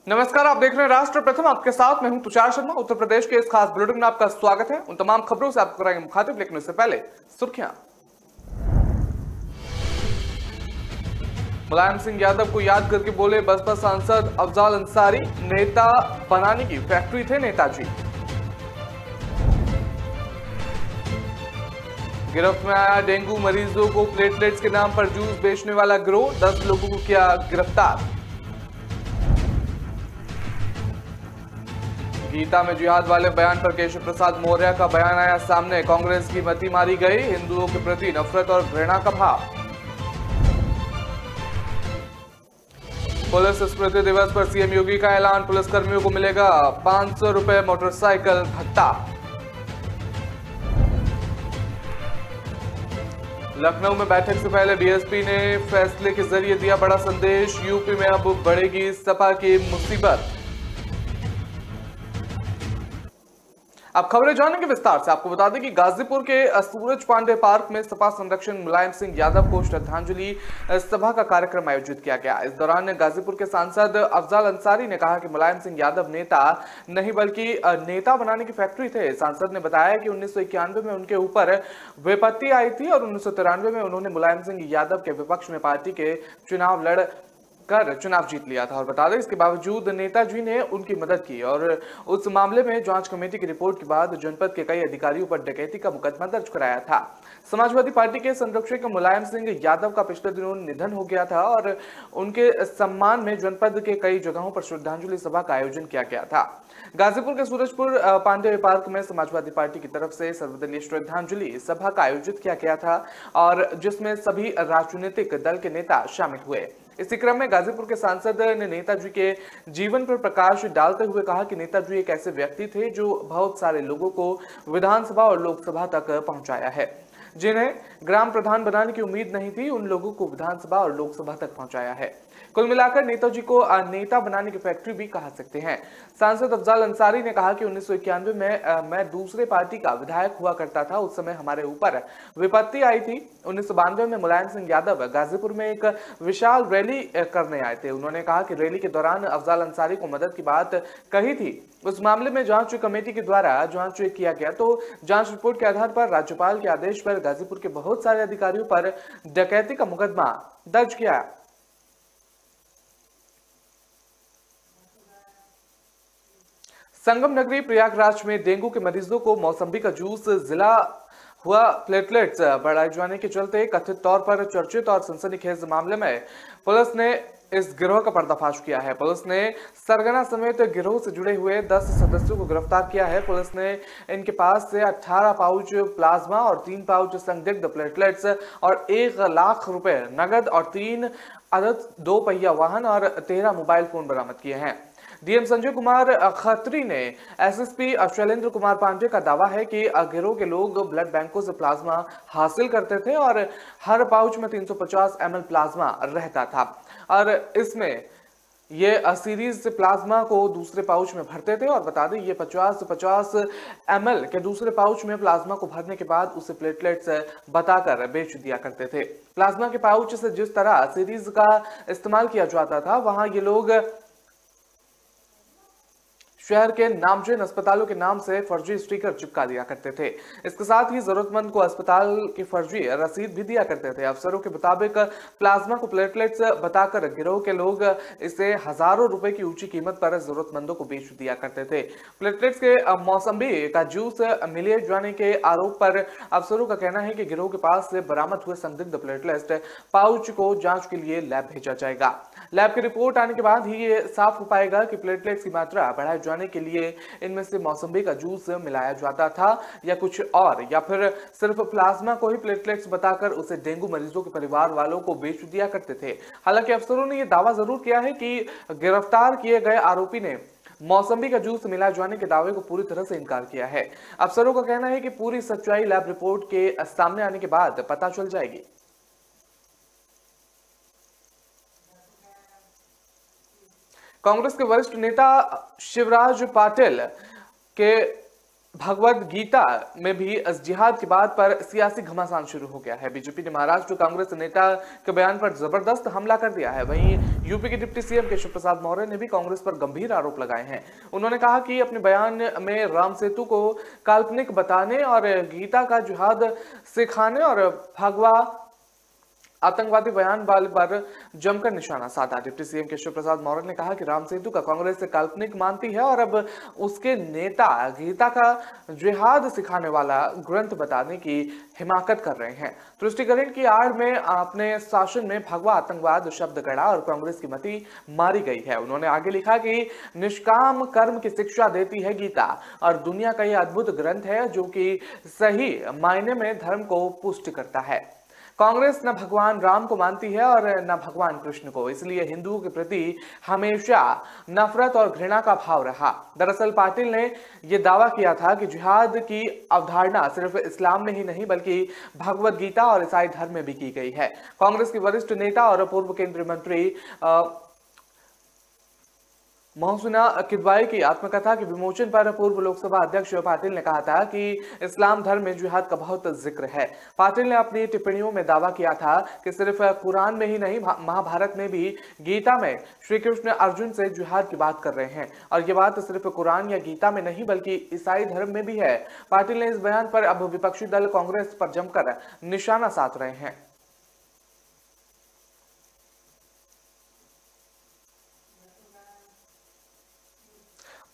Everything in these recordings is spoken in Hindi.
नमस्कार, आप देख रहे हैं राष्ट्र प्रथम। आपके साथ मैं हूं तुषार शर्मा। उत्तर प्रदेश के इस खास बुलेटिन में आपका स्वागत है। उन तमाम खबरों से आपको कराएंगे मुखातिब, लेकिन उससे पहले सुर्खियां। मुलायम सिंह यादव को याद करके बोले बसपा सांसद अफजाल अंसारी, नेता बनाने की फैक्ट्री थे नेताजी। गिरफ्त में आया डेंगू मरीजों को प्लेटलेट्स के नाम पर जूस बेचने वाला गिरोह, 10 लोगों को किया गिरफ्तार। गीता में जिहाद वाले बयान पर केशव प्रसाद मौर्य का बयान आया सामने, कांग्रेस की मती मारी गई, हिंदुओं के प्रति नफरत और घृणा का भाव। पुलिस स्मृति दिवस पर सीएम योगी का ऐलान, पुलिसकर्मियों को मिलेगा 500 रुपए मोटरसाइकिल भत्ता। लखनऊ में बैठक से पहले बीएसपी ने फैसले के जरिए दिया बड़ा संदेश, यूपी में अब बढ़ेगी सपा की मुसीबत। अब खबरें जानेंगे विस्तार से। आपको बता दें कि गाजीपुर के सूरज पांडे पार्क में सपा संरक्षक मुलायम सिंह यादव को श्रद्धांजलि सभा का कार्यक्रम आयोजित किया गया। इस दौरान गाजीपुर के सांसद अफजाल अंसारी ने कहा कि मुलायम सिंह यादव नेता नहीं बल्कि नेता बनाने की फैक्ट्री थे। सांसद ने बताया कि 1991 में उनके ऊपर विपत्ति आई थी और 1993 में उन्होंने मुलायम सिंह यादव के विपक्ष में पार्टी के चुनाव लड़ कर चुनाव जीत लिया था और बता दें इसके बावजूद नेताजी ने उनकी मदद की और उस मामले में जांच कमेटी की रिपोर्ट के बाद जनपद के कई अधिकारियों पर डकैती का मुकदमा दर्ज कराया था। समाजवादी पार्टी के संरक्षक मुलायम सिंह यादव का पिछले दिनों निधन हो गया था और उनके सम्मान में जनपद के कई जगहों पर श्रद्धांजलि सभा का आयोजन किया गया था। गाजीपुर के सूरजपुर पांडे पार्क में समाजवादी पार्टी की तरफ से सर्वदलीय श्रद्धांजलि सभा का आयोजित किया गया था और जिसमें सभी राजनीतिक दल के नेता शामिल हुए। इसी क्रम में गाजीपुर के सांसद ने नेताजी के जीवन पर प्रकाश डालते हुए कहा कि नेताजी एक ऐसे व्यक्ति थे जो बहुत सारे लोगों को विधानसभा और लोकसभा तक पहुंचाया है। जिन्हें ग्राम प्रधान बनाने की उम्मीद नहीं थी, उन लोगों को विधानसभा और लोकसभा तक पहुंचाया है। कुल मिलाकर नेताजी को नेता बनाने की फैक्ट्री भी कहा सकते हैं। सांसद अफजाल अंसारी ने कहा कि 1991 में मैं दूसरे पार्टी का विधायक हुआ करता था। उस समय हमारे ऊपर विपत्ति आई थी। 1992 में मुलायम सिंह यादव गाजीपुर में एक विशाल रैली करने आए थे। उन्होंने कहा कि रैली के दौरान अफजाल अंसारी को मदद की बात कही थी। उस मामले में जांच कमेटी के द्वारा जांच किया गया तो जांच रिपोर्ट के आधार पर राज्यपाल के आदेश पर गाजीपुर के बहुत सारे अधिकारियों पर डकैती का मुकदमा दर्ज किया। संगम नगरी प्रयागराज में डेंगू के मरीजों को मौसम्बी का जूस जिला हुआ प्लेटलेट्स बढ़ाए जाने के चलते कथित तौर पर चर्चित और सनसनीखेज मामले में पुलिस ने इस गिरोह का पर्दाफाश किया है। पुलिस ने सरगना समेत गिरोह से जुड़े हुए 10 सदस्यों को गिरफ्तार किया है। पुलिस ने इनके पास से 18 पाउच प्लाज्मा और 3 पाउच संदिग्ध प्लेटलेट्स और 1 लाख रुपए नगद और 3 अदद 2 पहिया वाहन और 13 मोबाइल फोन बरामद किए हैं। डीएम संजय कुमार खत्री ने एसएसपी शैलेंद्र कुमार पांडे का दावा है कि गिरोह के लोग ब्लड बैंकों से प्लाज्मा हासिल करते थे और हर पाउच में 350 ml प्लाज्मा रहता था और इसमें ये सीरीज से प्लाज्मा को दूसरे पाउच में भरते थे और बता दें ये 50 ml के दूसरे पाउच में प्लाज्मा को भरने के बाद उसे प्लेटलेट्स बताकर बेच दिया करते थे। प्लाज्मा के पाउच से जिस तरह सीरीज का इस्तेमाल किया जाता था, वहां ये लोग शहर के नामचीन अस्पतालों के नाम से फर्जी स्टिकर चिपका दिया करते थे। इसके साथ ही जरूरतमंद को अस्पताल की फर्जी रसीद भी दिया करते थे। अफसरों के मुताबिक प्लाज्मा को प्लेटलेट्स बताकर गिरोह के लोग इसे हजारों रुपए की ऊंची कीमत पर जरूरतमंदों को बेच दिया करते थे। प्लेटलेट्स के मौसम्बी का जूस मिले जाने के आरोप पर अफसरों का कहना है कि गिरोह के पास से बरामद हुए संदिग्ध प्लेटलेट्स पाउच को जांच के लिए लैब भेजा जाएगा। लैब की रिपोर्ट आने के बाद ही ये साफ हो पाएगा कि प्लेटलेट्स की मात्रा बढ़ाए जाने के लिए इनमें से मौसम्बी का जूस मिलाया जाता था या कुछ और, या फिर सिर्फ प्लाज्मा को ही प्लेटलेट्स बताकर उसे डेंगू मरीजों के परिवार वालों को बेच दिया करते थे। हालांकि अफसरों ने यह दावा जरूर किया है कि गिरफ्तार किए गए आरोपी ने मौसम्बी का जूस मिलाए जाने के दावे को पूरी तरह से इनकार किया है। अफसरों का कहना है कि पूरी सच्चाई लैब रिपोर्ट के सामने आने के बाद पता चल जाएगी। कांग्रेस के वरिष्ठ नेता शिवराज पाटिल के भगवद गीता में भी इस जिहाद की बात पर सियासी घमासान शुरू हो गया है। बीजेपी ने महाराष्ट्र कांग्रेस नेता के बयान पर जबरदस्त हमला कर दिया है। वहीं यूपी के डिप्टी सीएम केशव प्रसाद मौर्य ने भी कांग्रेस पर गंभीर आरोप लगाए हैं। उन्होंने कहा कि अपने बयान में राम सेतु को काल्पनिक बताने और गीता का जिहाद सिखाने और भगवा आतंकवादी बयान वाले पर जमकर निशाना साधा। डिप्टी सीएम केशव प्रसाद मौर्य ने कहा कि राम सेतु का कांग्रेस काल्पनिक मानती है और अब उसके नेता गीता का जिहाद सिखाने वाला ग्रंथ बताने की हिमाकत कर रहे हैं। तुष्टिकरण की आड़ में अपने शासन में भगवा आतंकवाद शब्द गढ़ा और कांग्रेस की मति मारी गई है। उन्होंने आगे लिखा कि निष्काम कर्म की शिक्षा देती है गीता और दुनिया का यह अद्भुत ग्रंथ है जो कि सही मायने में धर्म को पुष्ट करता है। कांग्रेस न भगवान राम को मानती है और न भगवान कृष्ण को, इसलिए हिंदुओं के प्रति हमेशा नफरत और घृणा का भाव रहा। दरअसल पाटिल ने यह दावा किया था कि जिहाद की अवधारणा सिर्फ इस्लाम में ही नहीं बल्कि भगवद गीता और ईसाई धर्म में भी की गई है। कांग्रेस के वरिष्ठ नेता और पूर्व केंद्रीय मंत्री मोहसिना किदवाई की आत्मकथा के विमोचन पर पूर्व लोकसभा अध्यक्ष पाटिल ने कहा था कि इस्लाम धर्म में जिहाद का बहुत जिक्र है। पाटिल ने अपनी टिप्पणियों में दावा किया था कि सिर्फ कुरान में ही नहीं महाभारत में भी गीता में श्री कृष्ण अर्जुन से जिहाद की बात कर रहे हैं और ये बात सिर्फ कुरान या गीता में नहीं बल्कि ईसाई धर्म में भी है। पाटिल ने इस बयान पर अब विपक्षी दल कांग्रेस पर जमकर निशाना साध रहे हैं।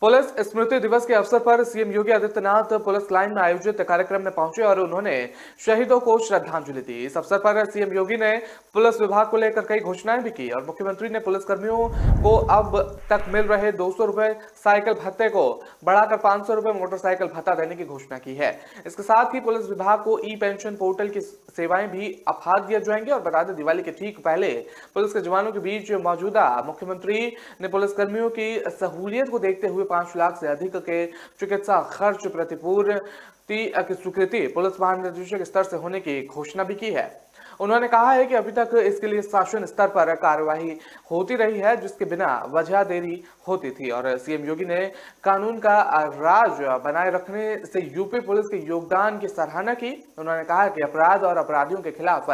पुलिस स्मृति दिवस के अवसर पर CM Yogi Adityanath police line में आयोजित कार्यक्रम में पहुंचे और उन्होंने शहीदों को श्रद्धांजलि दी। इस अवसर पर सीएम योगी ने पुलिस विभाग को लेकर कई घोषणाएं भी की और मुख्यमंत्री ने पुलिसकर्मियों को अब तक मिल रहे 200 रुपए साइकिल भत्ते को बढ़ाकर 500 रुपए मोटरसाइकिल भत्ता देने की घोषणा की है। इसके साथ ही पुलिस विभाग को ई पेंशन पोर्टल की सेवाएं भी अफाद दिए जाएंगे। और बता दें दिवाली के ठीक पहले पुलिस के जवानों के बीच मौजूदा मुख्यमंत्री ने पुलिसकर्मियों की सहूलियत को देखते हुए 5 लाख से अधिक के चिकित्सा खर्च प्रतिपूर्ति की स्वीकृति पुलिस महानिदेशक स्तर से होने की घोषणा भी की है। उन्होंने कहा है कि अभी तक इसके लिए शासन स्तर पर कार्यवाही होती रही है जिसके बिना वजह देरी होती थी और सीएम योगी ने कानून का राज बनाए रखने से यूपी पुलिस के योगदान की सराहना की। उन्होंने कहा कि अपराध और अपराधियों के खिलाफ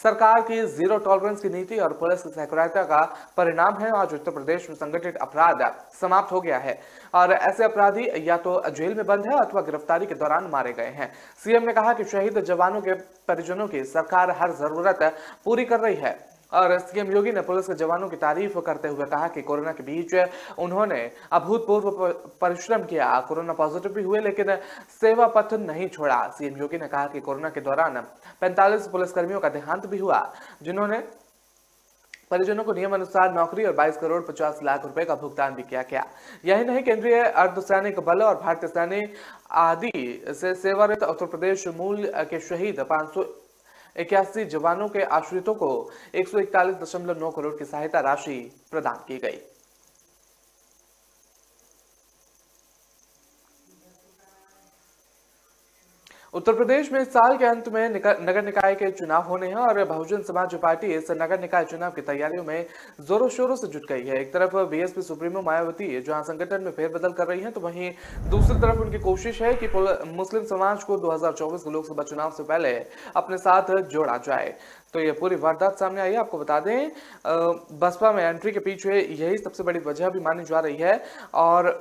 सरकार की जीरो टॉलरेंस की नीति और पुलिस की सक्रियता का परिणाम है। आज उत्तर प्रदेश में संगठित अपराध समाप्त हो गया है और ऐसे अपराधी या तो जेल में बंद है अथवा गिरफ्तारी के दौरान मारे गए हैं। सीएम ने कहा कि शहीद जवानों के परिजनों की सरकार हर जरूरत पूरी कर रही है और सीएम योगी ने पुलिस के जवानों की तारीफ करते हुए कहा कि कोरोना के बीच उन्होंने अभूतपूर्व परिश्रम किया। कोरोना पॉजिटिव भी हुए लेकिन सेवा पथ नहीं छोड़ा। सीएम योगी ने कहा कि कोरोना के दौरान 45 पुलिसकर्मियों का देहांत भी हुआ जिन्होंने परिजनों को नियम अनुसार नौकरी और 22 करोड़ 50 लाख रुपए का भुगतान भी किया गया। यही नहीं, केंद्रीय अर्धसैनिक बल और भारतीय सैनिक आदि से सेवारत उत्तर प्रदेश मूल के शहीद 581 जवानों के आश्रितों को 141.9 करोड़ की सहायता राशि प्रदान की गई। उत्तर प्रदेश में इस साल के अंत में नगर निकाय के चुनाव होने हैं और बहुजन समाज पार्टी इस नगर निकाय चुनाव की तैयारियों में जोरों शोरों से जुट गई है। एक तरफ बीएसपी सुप्रीमो मायावती जहां संगठन में फेरबदल कर रही हैं तो वहीं दूसरी तरफ उनकी कोशिश है कि मुस्लिम समाज को 2024 के लोकसभा चुनाव से पहले अपने साथ जोड़ा जाए। तो ये पूरी वारदात सामने आई है। आपको बता दें बसपा में एंट्री के पीछे यही सबसे बड़ी वजह भी मानी जा रही है। और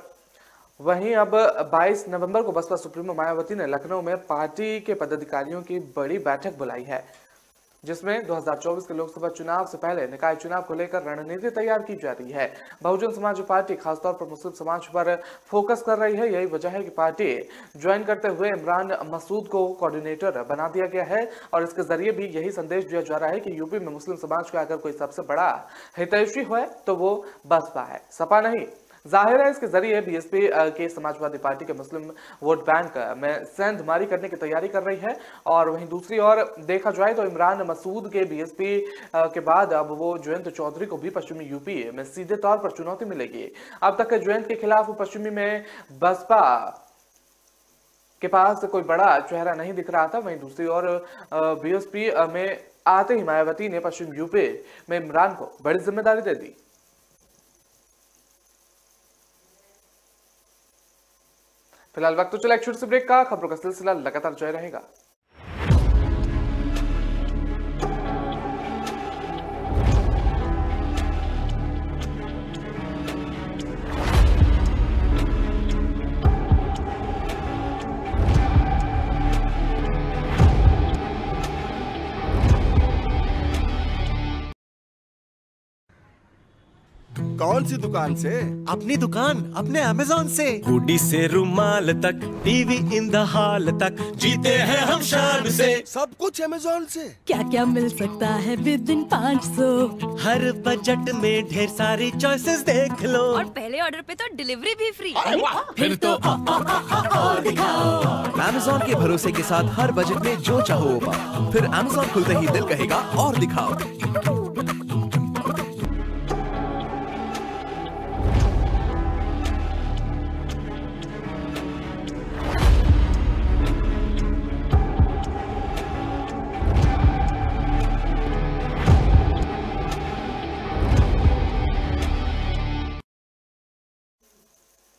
वहीं अब 22 नवंबर को बसपा सुप्रीमो मायावती ने लखनऊ में पार्टी के पदाधिकारियों की बड़ी बैठक बुलाई है जिसमें 2024 के लोकसभा चुनाव से पहले निकाय चुनाव को लेकर रणनीति तैयार की जा रही है। बहुजन समाज पार्टी खासतौर पर मुस्लिम समाज पर फोकस कर रही है। यही वजह है कि पार्टी ज्वाइन करते हुए इमरान मसूद को कोऑर्डिनेटर बना दिया गया है और इसके जरिए भी यही संदेश दिया जा रहा है कि यूपी में मुस्लिम समाज का अगर कोई सबसे बड़ा हितैषी है तो वो बसपा है, सपा नहीं। जाहिर है इसके जरिए बीएसपी के समाजवादी पार्टी के मुस्लिम वोट बैंक में सेंधमारी करने की तैयारी कर रही है। और वहीं दूसरी ओर देखा जाए तो इमरान मसूद के बीएसपी के बाद अब वो जयंत चौधरी को भी पश्चिमी यूपी में सीधे तौर पर चुनौती मिलेगी। अब तक जयंत के खिलाफ पश्चिमी में बसपा के पास कोई बड़ा चेहरा नहीं दिख रहा था। वहीं दूसरी ओर बीएसपी में आते ही मायावती ने पश्चिम यूपी में इमरान को बड़ी जिम्मेदारी दे दी। फिलहाल वक्त तो चला एक छोटे से ब्रेक का। खबरों का सिलसिला लगातार जारी रहेगा। कौन सी दुकान से? अपनी दुकान अपने अमेज़न से। हुडी से रुमाल तक, टीवी इन द हॉल तक, जीते हैं हम शान से। सब कुछ अमेज़न से। क्या क्या मिल सकता है विद इन 500। हर बजट में ढेर सारी चॉइसेस देख लो, और पहले ऑर्डर पे तो डिलीवरी भी फ्री। फिर तो और दिखाओ। अमेज़न के भरोसे के साथ हर बजट में जो चाहो वो पाओ। फिर अमेज़न खुलते ही दिल कहेगा और दिखाओ।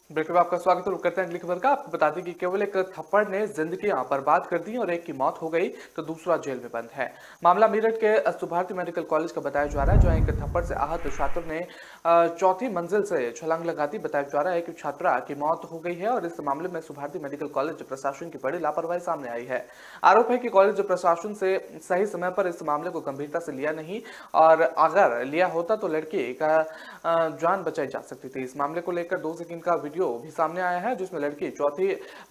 ब्रेक में आपका स्वागत है। रुक करते हैं अगली खबर का। आपको बता दें कि केवल एक थप्पड़ ने जिंदगी बर्बाद कर दी और एक की मौत हो गई तो दूसरा जेल में बंद है। मामला मेरठ के अस्तु भारती मेडिकल कॉलेज का बताया जा रहा है, जहां एक थप्पड़ से आहत छात्र ने चौथी मंजिल से छलांग लगा दी। बताया जा रहा है कि छात्रा की मौत हो गई है और इस मामले में अस्तु भारती मेडिकल कॉलेज प्रशासन की बड़ी लापरवाही सामने आई है। आरोप है कि कॉलेज प्रशासन से सही समय पर इस मामले को गंभीरता से लिया नहीं और अगर लिया होता तो लड़की का जान बचाई जा सकती थी। इस मामले को लेकर 2 सेकंड का वीडियो भी सामने आया है, जिसमें लड़की चौथी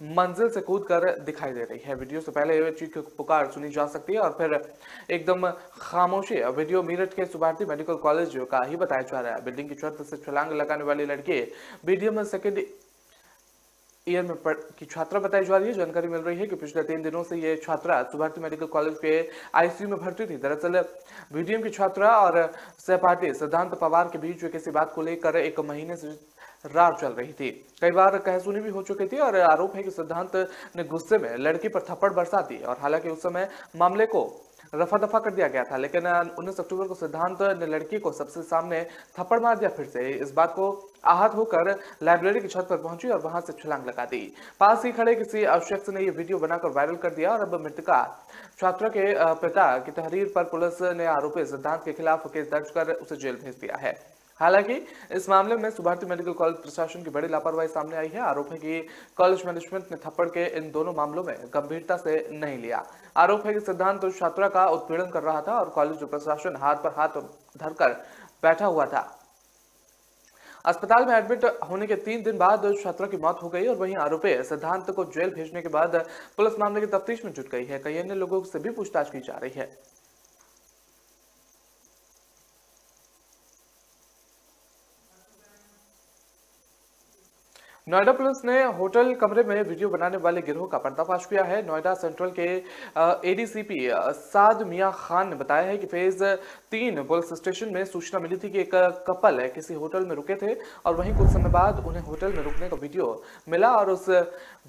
मंजिल से कूदकर दिखाई दे रही है। वीडियो से पहले चीख पुकार सुनी जा सकती है और फिर एकदम खामोशी। वीडियो मेरठ के सुभारती मेडिकल कॉलेज का ही बताया जा रहा है। बिल्डिंग की छत से छलांग लगाने वाली लड़की बीडीएम सेकेंड ईयर में की छात्रा बताई जा रही है। जानकारी मिल रही है कि पिछले 3 दिनों से ये छात्रा सुभारती मेडिकल कॉलेज के आईसीयू में भर्ती थी। दरअसल बीडीएम की छात्रा और सहपाठी सिद्धांत पवार के बीच किसी बात को लेकर 1 महीने से रार चल रही थी। कई बार कहसुनी भी हो चुकी थी और आरोप है कि सिद्धांत ने गुस्से में लड़की पर थप्पड़ बरसा दी और हालांकि उस समय मामले को रफा दफा कर दिया गया था, लेकिन 19 अक्टूबर को सिद्धांत ने लड़की को सबसे सामने थप्पड़ मार दिया। फिर से इस बात को आहत होकर लाइब्रेरी की छत पर पहुंची और वहां से छलांग लगा दी। पास ही खड़े किसी शख्स ने यह वीडियो बनाकर वायरल कर दिया और अब मृतका छात्रा के पिता की तहरीर पर पुलिस ने आरोपी सिद्धांत के खिलाफ केस दर्ज कर उसे जेल भेज दिया है। हालांकि इस मामले में सुभारती मेडिकल कॉलेज प्रशासन की बड़ी लापरवाही सामने आई है। आरोप है कि कॉलेज मैनेजमेंट ने थप्पड़ के इन दोनों मामलों में गंभीरता से नहीं लिया। आरोप है कि सिद्धांत छात्रा का उत्पीड़न कर रहा था और कॉलेज प्रशासन हाथ पर हाथ धरकर बैठा हुआ था। अस्पताल में एडमिट होने के 3 दिन बाद छात्रा की मौत हो गई और वहीं आरोपी सिद्धांत को जेल भेजने के बाद पुलिस मामले की तफ्तीश में जुट गई है। कई अन्य लोगों से भी पूछताछ की जा रही है। नोएडा पुलिस ने होटल कमरे में वीडियो बनाने वाले गिरोह का पर्दाफाश किया है। नोएडा सेंट्रल के एडीसीपी साद मियां खान ने बताया है कि फेज 3 पुलिस स्टेशन में सूचना मिली थी कि एक कपल किसी होटल में रुके थे और वहीं कुछ समय बाद उन्हें होटल में रुकने का वीडियो मिला और उस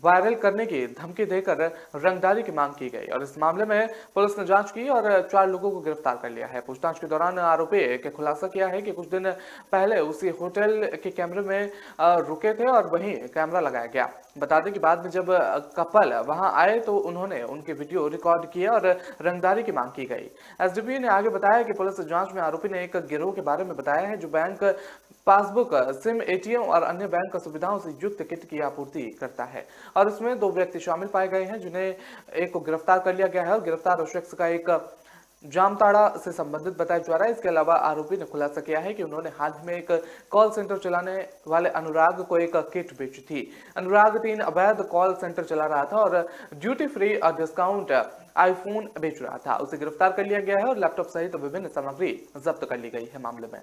वायरल करने की धमकी देकर रंगदारी की मांग की गई और इस मामले में पुलिस ने जांच की और 4 लोगों को गिरफ्तार कर लिया है। पूछताछ के दौरान आरोपी के खुलासा किया है कि कुछ दिन पहले उसी होटल के कैमरे में रुके थे और वहीं कैमरा लगाया गया। बता दें कि बाद में जब कपल वहां आए तो उन्होंने उनके वीडियो रिकॉर्ड किए और रंगदारी की मांग की गई। एसडीपी ने आगे बताया कि पुलिस जांच में आरोपी ने एक गिरोह के बारे में बताया है जो बैंक पासबुक, सिम, एटीएम और अन्य बैंक सुविधाओं से युक्त किट की आपूर्ति करता है और इसमें 2 व्यक्ति शामिल पाए गए हैं जिन्हें एक को गिरफ्तार कर लिया गया है और गिरफ्तार शख्स का एक जामताड़ा से संबंधित बताया जा रहा है। इसके अलावा आरोपी ने खुलासा किया है कि उन्होंने हाल ही में एक कॉल सेंटर चलाने वाले अनुराग को एक किट बेची थी। अनुराग 3 अवैध कॉल सेंटर चला रहा था और ड्यूटी फ्री और डिस्काउंट आईफोन बेच रहा था। उसे गिरफ्तार कर लिया गया है और लैपटॉप सहित विभिन्न सामग्री जब्त कर ली गई है। मामले में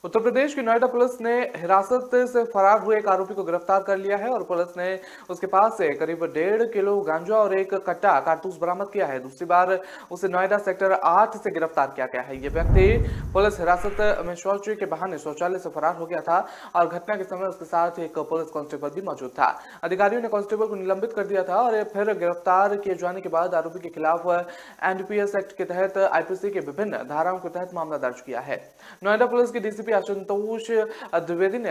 उत्तर प्रदेश की नोएडा पुलिस ने हिरासत से फरार हुए एक आरोपी को गिरफ्तार कर लिया है और पुलिस ने उसके पास से करीब 1.5 किलो गांजा और एक कट्टा कारतूस बरामद किया है। दूसरी बार उसे नोएडा सेक्टर 8 से गिरफ्तार किया गया है। ये व्यक्ति पुलिस हिरासत में शौच के बहाने शौचालय से फरार हो गया था और घटना के समय उसके साथ एक पुलिस कांस्टेबल भी मौजूद था। अधिकारियों ने कांस्टेबल को निलंबित कर दिया था और फिर गिरफ्तार किए जाने के बाद आरोपी के खिलाफ एनडीपीएस एक्ट के तहत आईपीसी के विभिन्न धाराओं के तहत मामला दर्ज किया है। नोएडा पुलिस की डीसीपी आशुतोष द्विवेदी ने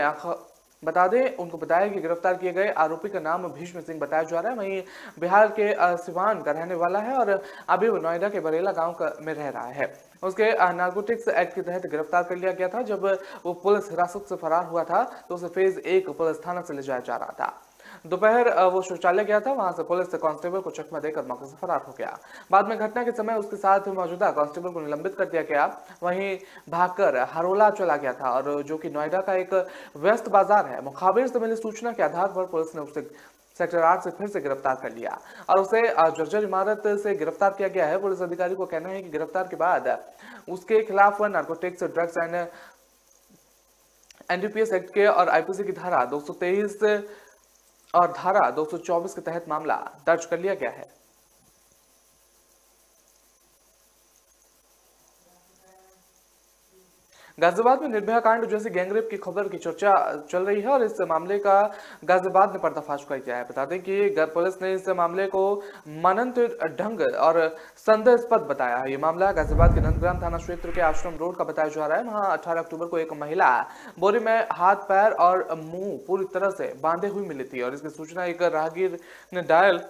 बता दें उनको बताया कि गिरफ्तार किए गए आरोपी का नाम भीष्म सिंह बताया जा रहा है। वहीं बिहार के सिवान का रहने वाला है और अभी वो नोएडा के बरेला गांव में रह रहा है। उसके नारकोटिक्स एक्ट के तहत गिरफ्तार कर लिया गया था। जब वो पुलिस हिरासत से फरार हुआ था तो उसे फेज 1 पुलिस थाना से ले जाया जा रहा था। दोपहर वो शौचालय गया था, वहां से पुलिस कांस्टेबल को चकमा देकर मौके से फरार हो गया। बाद में घटना के समय उसके साथ मौजूदा कांस्टेबल को निलंबित कर दिया गया। वहीं भागकर हरोला चला गया था और जो कि नोएडा का एक व्यस्त बाजार है। मुखाबिर से मिली सूचना के आधार पर पुलिस ने उसे सेक्टर 8 से फिर से गिरफ्तार कर लिया और उसे जर्जर इमारत से गिरफ्तार किया गया है। पुलिस अधिकारी को कहना है कि गिरफ्तार के बाद उसके खिलाफ narcotics, drugs and NDPS act के और आईपीसी की धारा 223 और धारा 224 के तहत मामला दर्ज कर लिया गया है। गाजियाबाद में निर्भया कांड जैसे गैंगरेप की खबर की चर्चा चल रही है और इस मामले का गाजियाबाद ने पर्दाफाश कर दिया है। बता दें कि पुलिस ने इस मामले को मनंत ढंग और संदेहास्पद बताया है। ये मामला गाजियाबाद के नंदग्राम थाना क्षेत्र के आश्रम रोड का बताया जा रहा है। वहां 18 अक्टूबर को एक महिला बोरी में हाथ, पैर और मुंह पूरी तरह से बांधे हुई मिली थी और इसकी सूचना एक राहगीर ने डायल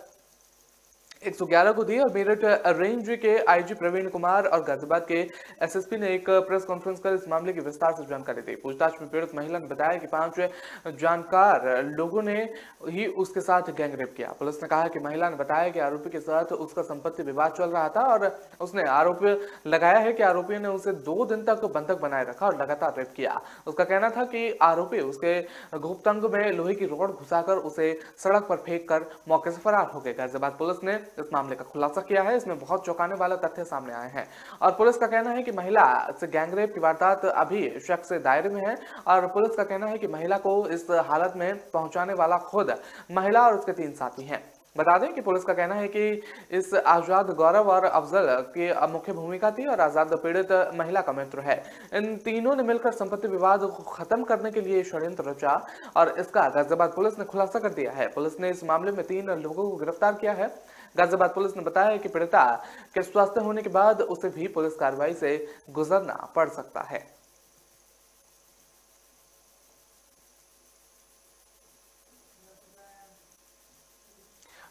111 को दी और मेरठ रेंज के आईजी प्रवीण कुमार और गाजियाबाद के एसएसपी ने एक प्रेस कॉन्फ्रेंस कर इस मामले की विस्तार से जानकारी दी। पूछताछ में पीड़ित महिला ने बताया कि 5 जानकार लोगों ने ही उसके साथ गैंगरेप किया। पुलिस ने कहा कि महिला ने बताया कि आरोपी के साथ उसका संपत्ति विवाद चल रहा था और उसने आरोप लगाया है कि आरोपी ने उसे 2 दिन तक बंधक बनाए रखा और लगातार रेप किया। उसका कहना था कि आरोपी उसके गुप्तांग में लोहे की रॉड घुसाकर उसे सड़क पर फेंक कर मौके से फरार हो गए। गाजियाबाद पुलिस ने इस मामले का खुलासा किया है। इसमें बहुत चौंकाने वाले तथ्य सामने आए हैं और पुलिस का कहना है कि महिला से गैंगरेप की वारदात अभी शक से दायरे में है और पुलिस का कहना है कि महिला को इस हालत में पहुंचाने वाला खुद महिला और उसके 3 साथी हैं। बता दें कि पुलिस का कहना है कि इस आजाद गौरव और अफजल की मुख्य भूमिका थी और आजाद पीड़ित महिला का मित्र है। इन तीनों ने मिलकर संपत्ति विवाद को खत्म करने के लिए षड्यंत्र रचा और इसका गाजियाबाद पुलिस ने खुलासा कर दिया है। पुलिस ने इस मामले में 3 लोगों को गिरफ्तार किया है। गाजियाबाद पुलिस ने बताया कि पीड़िता के स्वस्थ होने के बाद उसे भी पुलिस कार्रवाई से गुजरना पड़ सकता है।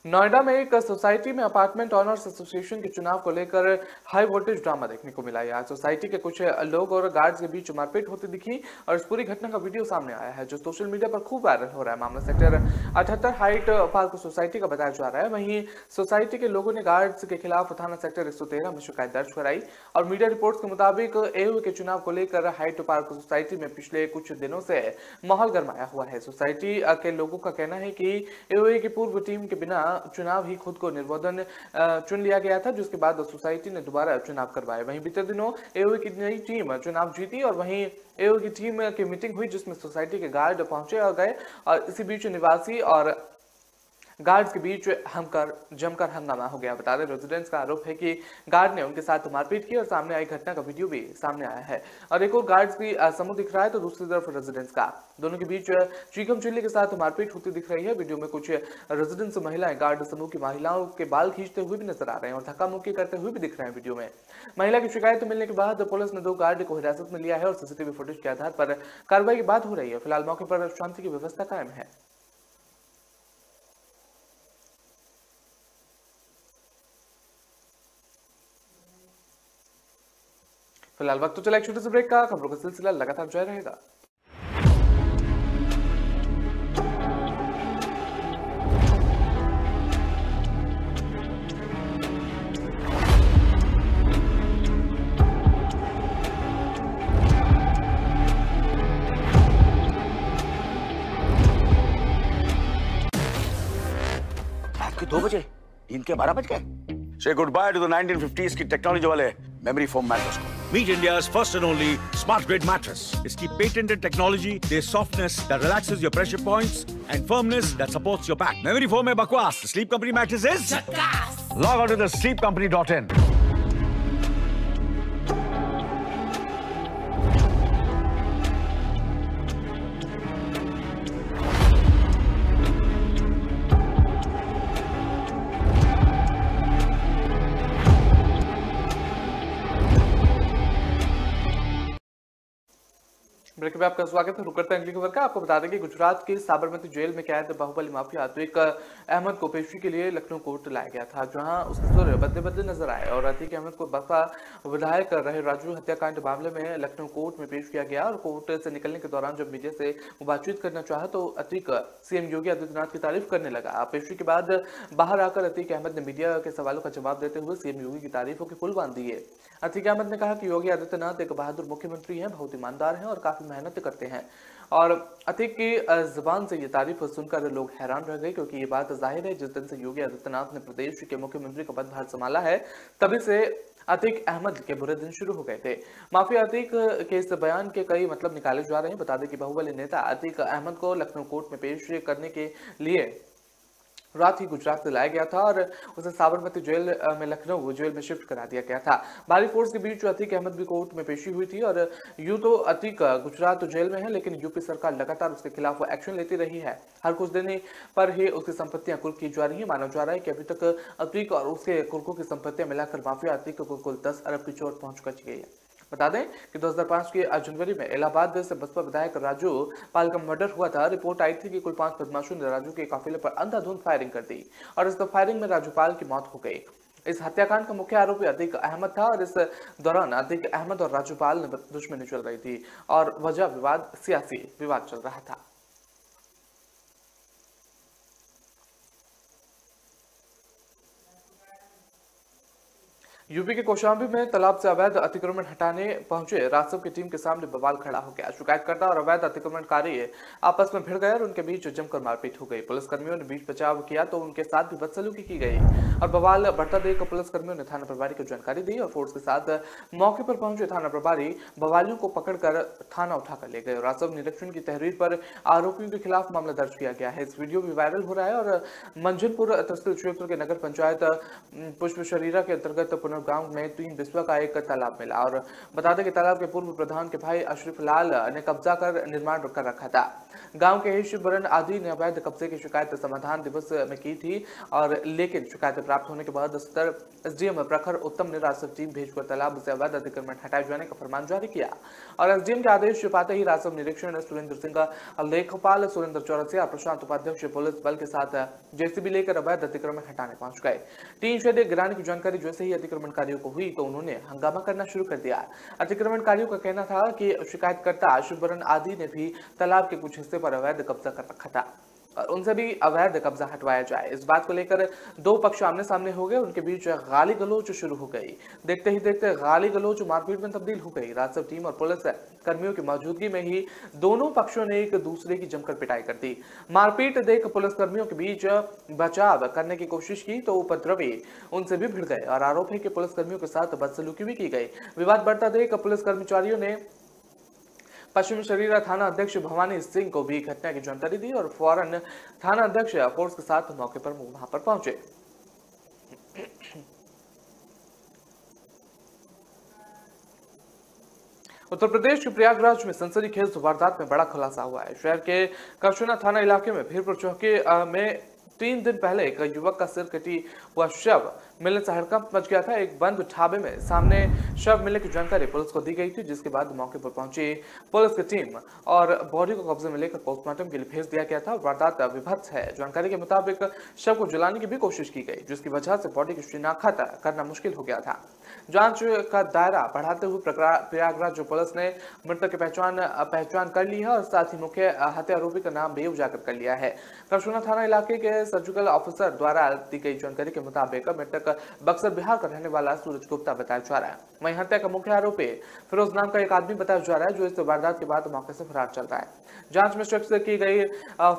नोएडा में एक सोसाइटी में अपार्टमेंट ऑनर्स एसोसिएशन के चुनाव को लेकर हाई वोल्टेज ड्रामा देखने को मिला। आज सोसाइटी के कुछ लोग और गार्ड्स के बीच मारपीट होती दिखी और इस पूरी घटना का वीडियो सामने आया है जो सोशल मीडिया पर खूब वायरल हो रहा है। मामला सेक्टर 78 हाइट पार्क सोसाइटी का बताया जा रहा है। वहीं सोसाइटी के लोगों ने गार्ड्स के खिलाफ थाना सेक्टर 113 में शिकायत दर्ज कराई और मीडिया रिपोर्ट्स के मुताबिक एओए के चुनाव को लेकर हाइट पार्क सोसाइटी में पिछले कुछ दिनों से माहौल गरमाया हुआ है। सोसाइटी के लोगों का कहना है कि एओए की पूर्व टीम के बिना चुनाव ही खुद को निर्विरोध चुन लिया गया था, जिसके बाद सोसाइटी ने दोबारा चुनाव करवाए। वहीं बीते दिनों एओए की नई टीम चुनाव जीती और वहीं एओए की टीम की मीटिंग हुई जिसमें सोसाइटी के गार्ड पहुंचे और गए और इसी बीच निवासी और गार्ड्स के बीच जमकर हंगामा हो गया। बता दें रेजिडेंट्स का आरोप है कि गार्ड ने उनके साथ मारपीट की और सामने आई घटना का वीडियो भी सामने आया है और एक और गार्ड्स की समूह दिख रहा है तो दूसरी तरफ रेजिडेंट्स का। दोनों के बीच चीकम चिल्ली के साथ मारपीट होती दिख रही है। वीडियो में कुछ रेजिडेंट्स महिलाएं गार्ड समूह की महिलाओं के बाल खींचते हुए भी नजर आ रहे हैं और धक्का मुक्की करते हुए भी दिख रहे हैं। वीडियो में महिला की शिकायत मिलने के बाद पुलिस ने 2 गार्ड को हिरासत में लिया है और सीसीटीवी फुटेज के आधार पर कार्रवाई की बात हो रही है। फिलहाल मौके पर शांति की व्यवस्था कायम है। फिलहाल वक्त तो चला एक छोटे से ब्रेक का। खबरों का सिलसिला लगातार जारी रहेगा। रात के 2 बजे, दिन के 12 बज गए। Say goodbye to the 1950s की टेक्नोलॉजी वाले memory foam microscope. Meet India's first and only smart grade mattress. इसकी patented technology, there's softness that relaxes your pressure points and firmness that supports your back. Memory foam में बकवास. The Sleep Company mattress is झक्कास. Log on to the sleepcompany.in. Break में आपका स्वागत है। रुक करते हैं अगली खबर का। आपको बता दें कि गुजरात के साबरमती जेल में कैद बाहुबली माफिया अतीक अहमद को पेशी के लिए लखनऊ कोर्ट लाया गया था, जहां उसके सुर बदले बदले नजर आए और अतीक अहमद को बसपा विधायक रहे राजू हत्याकांड मामले में लखनऊ कोर्ट में पेश किया गया। और कोर्ट से निकलने के दौरान जब मीडिया से बातचीत करना चाहा तो अतीक सीएम योगी आदित्यनाथ की तारीफ करने लगा। पेशी के बाद बाहर आकर अतीक अहमद ने मीडिया के सवालों का जवाब देते हुए सीएम योगी की तारीफों की पुल बांध दी है। अतीक अहमद ने कहा कि योगी आदित्यनाथ एक बहादुर मुख्यमंत्री हैं, बहुत ईमानदार हैं और काफी मेहनत करते हैं। और अतीक की जुबान से ये तारीफ सुनकर लोग हैरान रह गए, क्योंकि ये बात जाहिर है जिस दिन से योगी आदित्यनाथ ने प्रदेश के मुख्यमंत्री का पदभार संभाला है तभी से अतीक अहमद के बुरे दिन शुरू हो गए थे। माफिया अतीक के इस बयान के कई मतलब निकाले जा रहे हैं। बता दें कि बाहुबली नेता अतीक अहमद को लखनऊ कोर्ट में पेश करने के लिए रात ही गुजरात से लाया गया था और उसे साबरमती जेल में लखनऊ जेल में शिफ्ट करा दिया गया था। भारी फोर्स के बीच अतीक अहमद भी कोर्ट में पेशी हुई थी। और यूं तो अतीक गुजरात जेल में है, लेकिन यूपी सरकार लगातार उसके खिलाफ एक्शन लेती रही है। हर कुछ दिन पर ही उसकी संपत्तियां कुर्क की जा रही है। माना जा रहा है कि अभी तक अतीक और उसके कुर्कों की संपत्तियां मिलाकर माफिया अतीक को कुल 10 अरब की चोट पहुंच गई है। बता दें कि 2005 के जनवरी में इलाहाबाद से बसपा विधायक राजू पाल का मर्डर हुआ था। रिपोर्ट आई थी कि कुल 5 बदमाशों ने राजू के काफिले पर अंधाधुंध फायरिंग कर दी और इस फायरिंग में राजू पाल की मौत हो गई। इस हत्याकांड का मुख्य आरोपी अतीक अहमद था और इस दौरान अतीक अहमद और राजू पाल में दुश्मनी चल रही थी और वजह विवाद सियासी विवाद चल रहा था। यूपी के कौशाम्बी में तालाब से अवैध अतिक्रमण हटाने पहुंचे राजस्व की टीम के सामने बवाल खड़ा हो गया। शिकायतकर्ता और अवैध अतिक्रमणकारी आपस में भिड़ गए और उनके बीच जमकर मारपीट हो गई। पुलिसकर्मियों ने बीच बचाव किया तो उनके साथ भी बदसलूकी की गई और बवाल बढ़ता देख पुलिसकर्मियों ने थाना प्रभारी को जानकारी दी और फोर्स के साथ मौके पर पहुंचे थाना प्रभारी बवालियों को पकड़कर थाना उठाकर ले गए। राजस्व निरीक्षण की तहरीर पर आरोपियों के खिलाफ मामला दर्ज किया गया है। इस वीडियो भी वायरल हो रहा है और मंझनपुर तहसील क्षेत्र के नगर पंचायत पुष्प शरीरा के अंतर्गत गांव में 3 बिस्वा का एक तालाब मिला और बता दें कि तालाब के पूर्व प्रधान के भाई अशरफ लाल ने कब्जा कर निर्माण कर रखा था। गांव के ईश्वरन आदि ने अवैध कब्जे की शिकायत समाधान दिवस में की थी और लेकिन शिकायत प्राप्त होने के बाद सदर एसडीएम प्रखर उत्तम ने राजस्व टीम भेजकर तालाब से अवैध अतिक्रमण हटाए जाने का फरमान जारी किया और एसडीएम के आदेश पाते ही राजस्व निरीक्षण सुरेंद्र सिंह, लेखपाल सुरेंद्र चौरसिया, प्रशांत उपाध्यक्ष पुलिस बल के साथ जेसीबी लेकर अवैध अतिक्रमण हटाने पहुंच गए। टीन शेड गिराने की जानकारी जैसे ही अतिक्रमणकारियों को हुई तो उन्होंने हंगामा करना शुरू कर दिया। अतिक्रमणकारियों का कहना था कि शिकायतकर्ता शिवबरन आदि ने भी तालाब के कुछ हिस्से पर अवैध कब्जा कर रखा था और उनसे भी अवैध कब्जा हटवाया जाए। इस बात को लेकर दो पक्ष आमने सामने हो गए। उनके बीच गाली गलौज शुरू हो गई। देखते ही देखते गाली गलौज मारपीट में तब्दील हो गई। राजस्व टीम और पुलिस कर्मियों की मौजूदगी में ही दोनों पक्षों ने एक दूसरे की जमकर पिटाई कर दी। मारपीट देख पुलिस कर्मियों के बीच बचाव करने की कोशिश की तो उपद्रवी उनसे भी भिड़ गए और आरोप है कि पुलिस कर्मियों के साथ बदसलूकी भी की गई। विवाद बढ़ता देख पुलिस कर्मचारियों ने पश्चिम शरीरा थाना अध्यक्ष भवानी सिंह को भी घटना की जानकारी दी और फौरन थाना अध्यक्ष फोर्स के साथ मौके पर वहां पर पहुंचे। उत्तर प्रदेश के प्रयागराज में सनसनीखेज वारदात में बड़ा खुलासा हुआ है। शहर के करशुना थाना इलाके में भीरपुर चौकी में 3 दिन पहले एक युवक का सिर कटी हुआ शव मिलने से हड़कंप मच गया था। एक बंद ढाबे में सामने शव मिलने की जानकारी पुलिस को दी गई थी, जिसके बाद मौके पर पहुंची पुलिस की टीम और बॉडी को कब्जे में लेकर पोस्टमार्टम के लिए भेज दिया गया था। वारदात विभत्स है। जानकारी के मुताबिक शव को जलाने की भी कोशिश की गई, जिसकी वजह से बॉडी की शिनाख्त करना मुश्किल हो गया था। जांच का दायरा बढ़ाते हुए प्रयागराज पुलिस ने मृतक की पहचान कर ली है और साथ ही मुख्य हत्या आरोपी का नाम भी उजागर कर लिया है। करशुना थाना इलाके के सर्जिकल ऑफिसर द्वारा दी गई जानकारी के मुताबिक मृतक बक्सर बिहार का रहने वाला सूरज गुप्ता बताया जा रहा है। वहीं हत्या का मुख्य आरोपी फिरोज नाम का एक आदमी बताया जा रहा है, जो इस वारदात के बाद मौके से फरार चल रहा है। जांच में शख्स की गई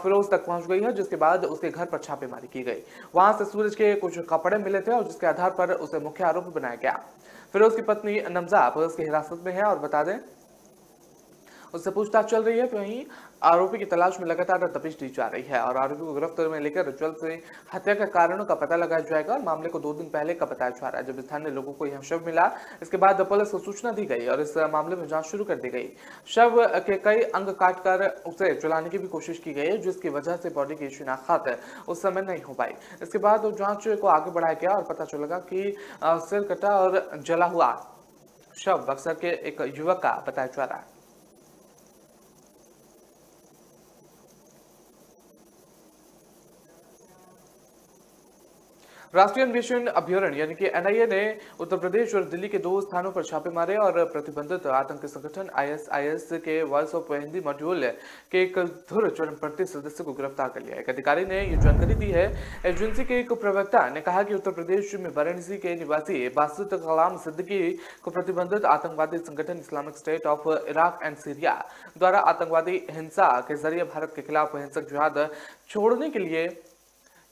फिरोज तक पहुंच गई है, जिसके बाद उसके घर पर छापेमारी की गई। वहां से सूरज के कुछ कपड़े मिले थे और जिसके आधार पर उसे मुख्य आरोपी बनाया गया। फिरोज की पत्नी नमजा पुलिस की हिरासत में है और बता दें उससे पूछताछ चल रही है। वहीं आरोपी की तलाश में लगातार तफ्तीश की जा रही है और आरोपी को गिरफ्तार में लेकर जल्द से हत्या के कारणों का पता लगाया जाएगा। और मामले को 2 दिन पहले का बताया जा रहा है जब स्थानीय लोगों को यह शव मिला। इसके बाद पुलिस को सूचना दी गई और इस मामले में जांच शुरू कर दी गई। शव के कई अंग काटकर उसे जलाने की भी कोशिश की गई जिसकी वजह से बॉडी की शिनाख्त उस समय नहीं हो पाई। इसके बाद जांच को आगे बढ़ाया गया और पता चला कि सिर कटा और जला हुआ शव बक्सर के एक युवक का बताया जा रहा है। राष्ट्रीय अन्वेषण अभियान यानी कि एनआईए ने उत्तर प्रदेश और दिल्ली के 2 स्थानों पर छापे मारे और प्रतिबंधित आतंकी संगठन आईएसआईएस के वॉइस ऑफ हिंदी मॉड्यूल के एक धुर चरमपंथी सदस्य को गिरफ्तार कर लिया। एक अधिकारी ने यह जानकारी दी है। एजेंसी के एक प्रवक्ता ने कहा कि उत्तर प्रदेश में वाराणसी के निवासी बासित कलाम सिद्दीकी को प्रतिबंधित आतंकवादी संगठन Islamic state of Iraq and Syria द्वारा आतंकवादी हिंसा के जरिए भारत के खिलाफ हिंसक जिहाद छोड़ने के लिए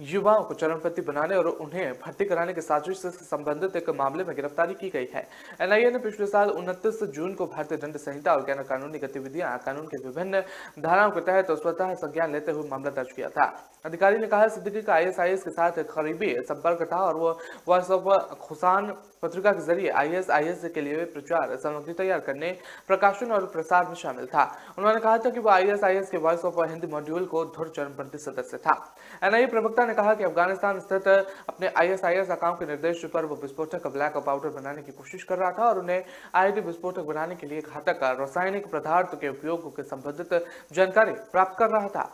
युवाओं को चरमपंथी बनाने और उन्हें भर्ती कराने की साजिश से संबंधित एक मामले में गिरफ्तारी की गई है। एनआईए ने पिछले साल 29 जून को भारतीय दंड संहिता और गैर कानूनी गतिविधियां कानून के विभिन्न धाराओं के तहत स्वतः संज्ञान लेते हुए मामला दर्ज किया था। अधिकारी ने कहा सिद्दीकी का आईएसआईएस के साथ करीबी संपर्क था और वो वॉइस ऑफ खुसान पत्रिका के जरिए आईएसआईएस के लिए प्रचार सामग्री तैयार करने, प्रकाशन और प्रसार में शामिल था। उन्होंने कहा था कि वो आईएसआईएस के वॉइस ऑफ हिंदी मॉड्यूल को धुर चरमपंथी सदस्य था। एनआईए प्रवक्ता ने कहा कि अफगानिस्तान स्थित अपने आईएसआईएस अकाउंट के निर्देश पर वो विस्फोटक ब्लैक पाउडर बनाने की कोशिश कर रहा था और उन्हें आईईडी विस्फोटक बनाने के लिए घातक रासायनिक पदार्थ के उपयोग के संबंधित जानकारी प्राप्त कर रहा था।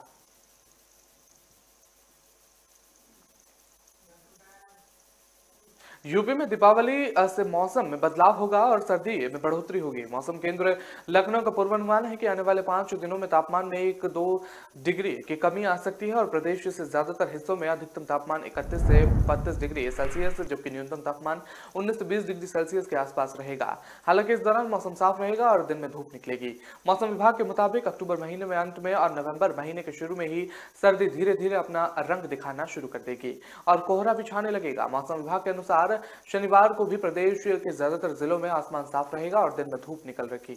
यूपी में दीपावली से मौसम में बदलाव होगा और सर्दी में बढ़ोतरी होगी। मौसम केंद्र लखनऊ का पूर्वानुमान है कि आने वाले 5 दिनों में तापमान में 1-2 डिग्री की कमी आ सकती है और प्रदेश से ज्यादातर हिस्सों में अधिकतम तापमान 31 से 32 डिग्री सेल्सियस जबकि न्यूनतम तापमान 19 से 20 डिग्री सेल्सियस के आसपास रहेगा। हालांकि इस दौरान मौसम साफ रहेगा और दिन में धूप निकलेगी। मौसम विभाग के मुताबिक अक्टूबर महीने में अंत में और नवंबर महीने के शुरू में ही सर्दी धीरे धीरे अपना रंग दिखाना शुरू कर देगी और कोहरा भी छाने लगेगा। मौसम विभाग के अनुसार शनिवार को भी प्रदेश के ज्यादातर जिलों में आसमान साफ रहेगा और दिन में धूप निकल रही।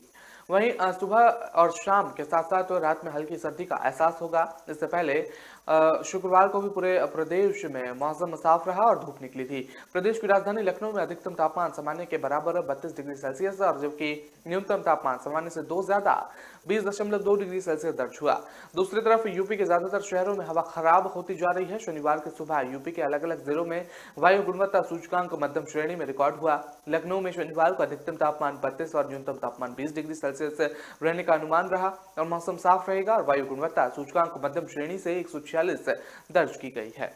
वहीं सुबह और शाम के साथ साथ रात में हल्की सर्दी का एहसास होगा। इससे पहले शुक्रवार को भी पूरे प्रदेश में मौसम साफ रहा और धूप निकली थी। प्रदेश की राजधानी लखनऊ में अधिकतम तापमान सामान्य के बराबर 32 डिग्री सेल्सियस और जबकि न्यूनतम तापमान सामान्य से 2 ज्यादा 20.2 डिग्री सेल्सियस दर्ज हुआ। दूसरी तरफ यूपी के ज्यादातर शहरों में हवा खराब होती जा रही है। शनिवार की सुबह यूपी के अलग अलग जिलों में वायु गुणवत्ता सूचकांक मध्यम श्रेणी में रिकॉर्ड हुआ। लखनऊ में शनिवार को अधिकतम तापमान 32 और न्यूनतम तापमान 20 डिग्री सेल्सियस रहने का अनुमान रहा और मौसम साफ रहेगा और वायु गुणवत्ता सूचकांक मध्यम श्रेणी से 146 दर्ज की गई है।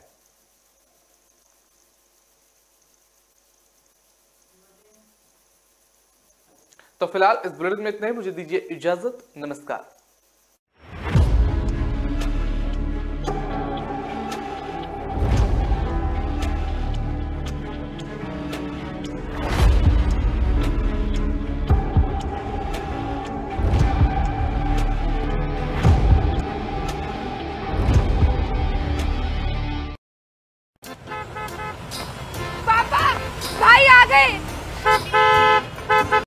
तो फिलहाल इस बुलेटिन में इतना ही। मुझे दीजिए इजाजत। नमस्कार।